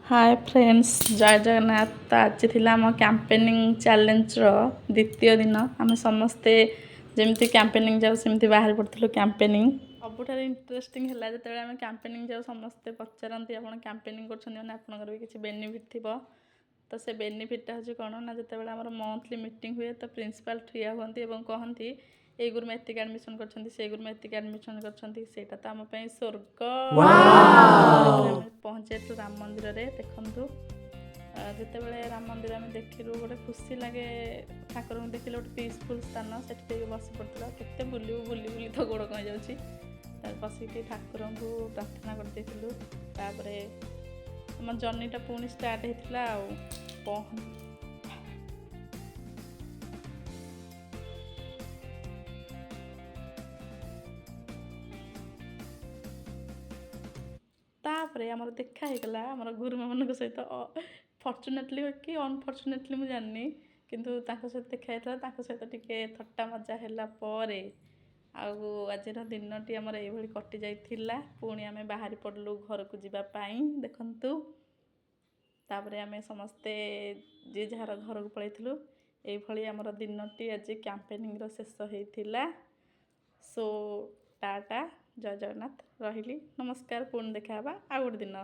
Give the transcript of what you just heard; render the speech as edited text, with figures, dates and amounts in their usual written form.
Hi friends जय जगन्नाथ। तो आज थी आम कैंपेनिंग चैलेंज द्वितीय दिन आम समस्ते जमी कैंपेनिंग जाऊ सेमती बाहर पड़ू कैंपेनिंग सबुठ इंटरेस्टिंग है जो आम कैंपेनिंग जाऊ समस्ते पचारती आप कैंपेनिंग कर भी किसी बेनिफिट थी तो से बेनिफिटा हूँ कौन ना जो मंथली मीटिंग हुए तो प्रिंसिपाल ठिया हुए कहती ए गुरु में एतिक एडमिशन कर एडमिशन करटा तो आम स्वर्ग पहुँचे राम मंदिर रे देखु जिते बड़े राम मंदिर आम देखलु गोटे खुशी लगे ठाकुर को देखिले गोटे पीसफुल स्थान से बस पड़ा के बुलू बुली बुली तो गोड़ कहीं जाऊँगी बसिक ठाकुर को प्रार्थना करदेलु तापर आम जर्नीटा पुणी स्टार्ट होता तापर आमर देखा होगा आमर गुरुमा मान सहित फर्चुनेटली कि अनफर्चुनेटली मुझे जानी किंतु सहित देखा सहित टिके थट्टा मजा है आज दिनटी आमर ये कटि जाइथिला पुणी आम बाहरी पड़लु घर को जीवाई देखु तापर आम समस्ते जी जार घर को पलैलु ये आमर दिनटी आज कैंपेनिंग शेष होता सो टाटा जय जगन्नाथ रही नमस्कार पुणी देखा आ गोटे दिन।